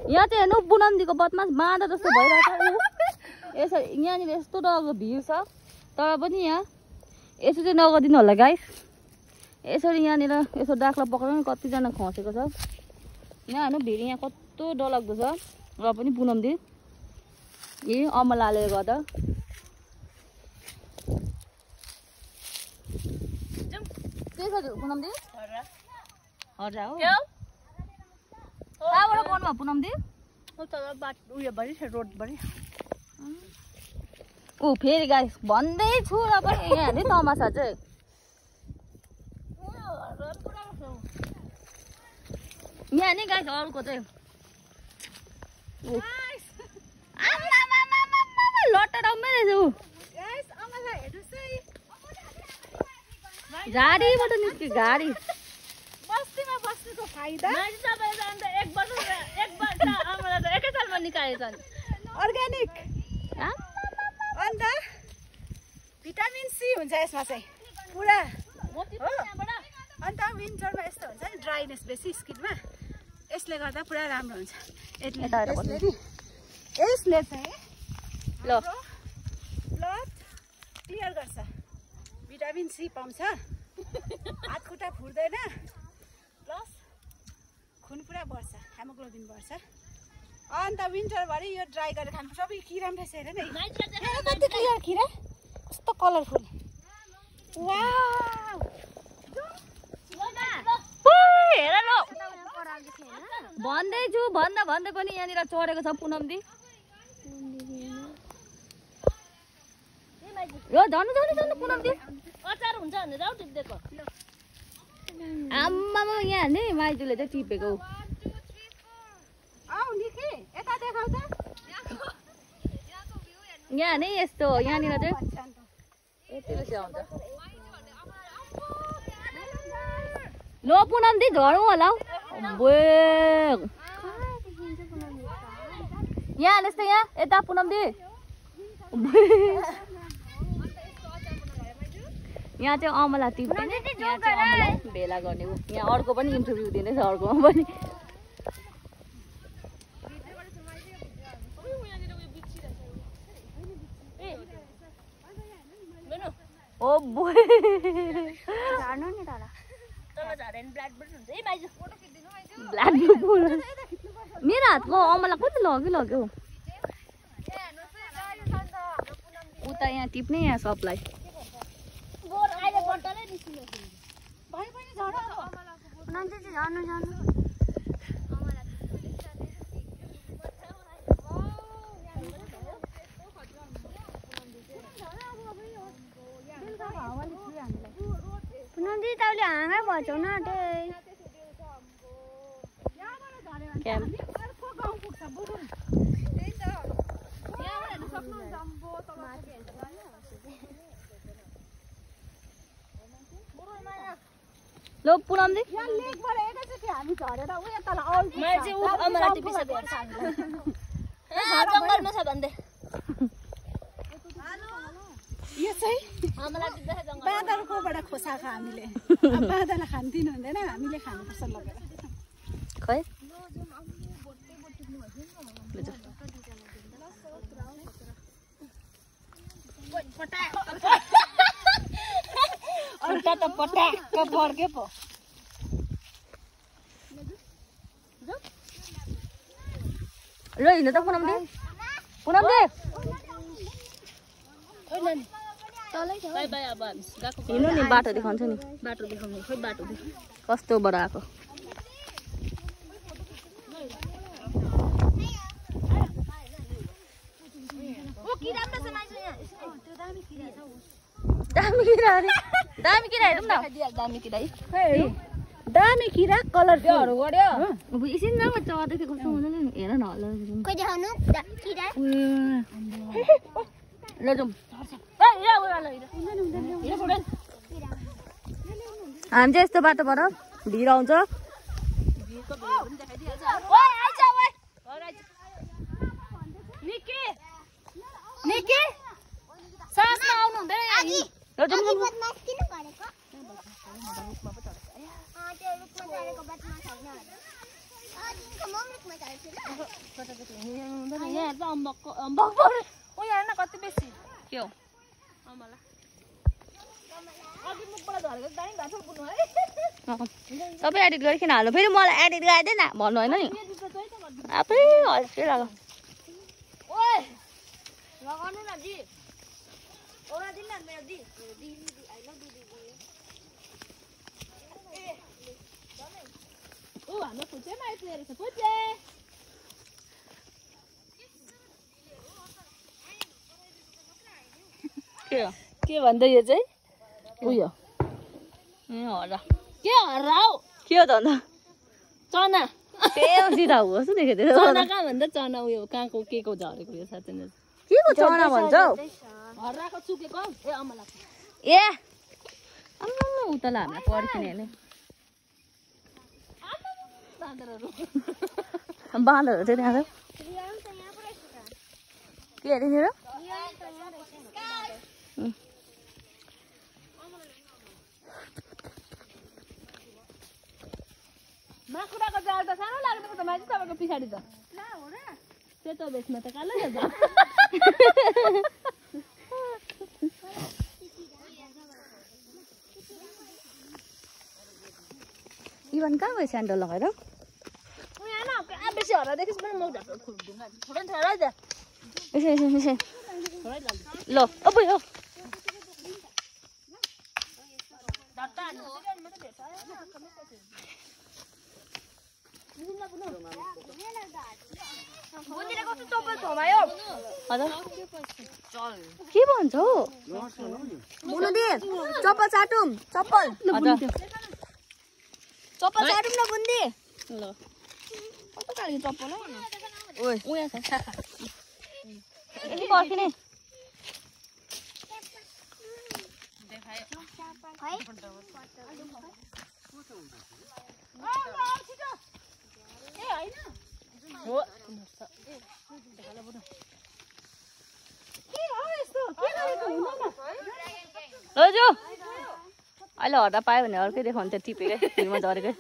यहाँ चाहिँ हेर्नु पुनमदीको बदमास बाँदर जस्तो भइरहेको छ। यसो यहाँनिर यस्तो डरलाग्दो भिड छ तर पनि यहाँ यसो चाहिँ नगरिदिनु होला गाइस। यसरी यहाँनिर यसो डाक्ला पक्रेर कतिजना खसेको छ। यहाँ हेर्नु भिड यहाँ कस्तो डरलाग्दो छ र पनि पुनमदी ए अमलाले गर्दा के छ पुनमदी हजुर हो कहाँबाट गर्नु पुनमदी रोडबाट ऊ फेरि गाइस भन्दैछु र पनि यहाँ नि तमासा चाहिँ यहाँ नि गाइस अर्को चाहिँ लटडाउमै रहेछ ऊ गाडीबाट निस्क्यो गाडी बस्तीमा बस्नुको फाइदा एक वर्ष आमालाई त एकै सालमा निकालेछन् अर्ग्यानिक अन्त भिटामिन सी हुन्छ यसमा चाहिँ पुरा अन्त विन्टरमा यस्तो हुन्छ नि ड्राइनेस बेसी स्किनमा यसले गर्दा पुरा राम्रो हुन्छ यसले चाहिँ ल ब्लड क्लियर गर्छ भिटामिन सी पाउँछ हात खुट्टा फुट्दैन प्लस खुन पुरा बढ्छ हेमोग्लोबिन बढ्छ अन्त विन्टरभरि यो ड्राई गरेर खानु सबै किरा पनि रहेछ हेर न कति क्लियर किरा कस्तो कलरफुल वाउ हेर ल भन्दैछु भन्दा भन्दै पनि यहाँनिर चढेको छ पुनमदी यो जानु जानु जानु पुनमदी अचार हुन्छ भने जाऊ टिप्देको आम्मामा यहाँ नि माइजूले चाहिँ टिपेको आउ निके यता देखाउ त यहाँ नि यस्तो यहाँनिर चाहिँ यति बेसी आउँछ लो पुनमदी झरौँ होला यहाँ यस्तो यहाँ यता पुनमदी यहाँ चाहिँ अमला टिप्ने यहाँ चाहिँ अमला भेला गर्ने हो यहाँ अर्को पनि इन्टरभ्यू दिँदैछ अर्कोमा पनि ओ बोय झार्नु नि तर तल झारेन ब्ल्याक बर्ड हुन्छ है माइजु फोटो खिच्दिनु माइजु ब्ल्याक बर्ड मेरो हातको अमला कति लग्यो उता यहाँ टिप्ने यहाँ सबलाई बोर अहिले बट्टलै निस्कियो भाइ पनि झर्नु नन्जे चाहिँ झर्नु झर्नु नन्दी ताउले हाँगै भन्छौ न त्यही क्याम्प अर्को गाउँ पुग्छ बुढुम त्यही त यहाँबाट हेर्न सक्नुहुन्छ अम्बो तल लो पुनमदी यहाँ लेकबाट एकैचोटि हामी झरेर उयो तल आउँ मैले चाहिँ उ अमला टिपिसकेको छ जङ्गलमा छ भन्दै यो चाहिँ अमला टिप्दै जङ्गल बाँदरकोबाट खोसाएको हामीले अब बाँदरलाई खानु दिनु हुँदैन हामीले खानुपर्छ लगेर खै अन्त त पटाक्क बढ्यो पो ल हिँड्नु त पुनमदी बाई बाई अब हामी गएको हिँड्नु नि बाटो देखाउँछ नि बाटो देखाउने खोइ बाटो देखाउने कस्तो बडा आएको दामी किरा अरे दामी किरा हेरौँ न दामी किरा दामी किरा कलरफुल गऱ्यो अब एकछिन राम्रो चढ्दै कस्तो हुन्छ नि हेर न ल खोइ देखाउनु किरा ल जाउँ हामी चाहिँ यस्तो बाटोबाट भिड आउँछ निके सासमा आउनु हुँदैन यहाँ चाहिँ अम्बक पऱ्यो ओ यहाँ न कति बेसी के हो अमला अघि मुखबाट झरेको दामी भएको छ बुनु है सबै एडिट गरिकन हाल्नु फेरि मलाई एडिट गराइदेन भन्नु होइन नि आफै हल्के लाग्यो ओए लगाउनु न दि ओरा दिन न मेरो दि आई लभ दि ओ हाम्रो फुच्चेमा आइपुगेको छ फुच्चे के भन्दै यो चाहिँ उयो ए हरा के हराउ के हो त अन्त चना के सिधा होस् देखेको थियो चना कहाँ भन्दा चना उयो कहाँको के को झरेको यो साँच्चै के को चना भन्छ हराएको चुकेको ए अमला ए आम्मा उतला हामीलाई पर्खिने हेर्ने बाँदरहरू बाँदरहरू चाहिँ त्यहाँ छ के अरे मेरो माकुराको जाल त सानो लाग्दैछ त माथि तपाईँको पछाडि त सेतो बेसमा त कालो छ इभन कहाँ गयो स्यान्डल लगाएर बेसी हरा देखिस् पनि म छोडा छोडा जा यसो ल अब यो के भन्छ हौ बुनु दि चप्पल साटौँ चप्पल चप्पल साटौँ न बुन्दी ल कस्तो खालको चप्पल हो ओइ उया छ यति पर्खिने लजु अहिले हर्दा पायो भने अर्कै देखाउनु त्यो टिपेकै फिल्ममा झरेकै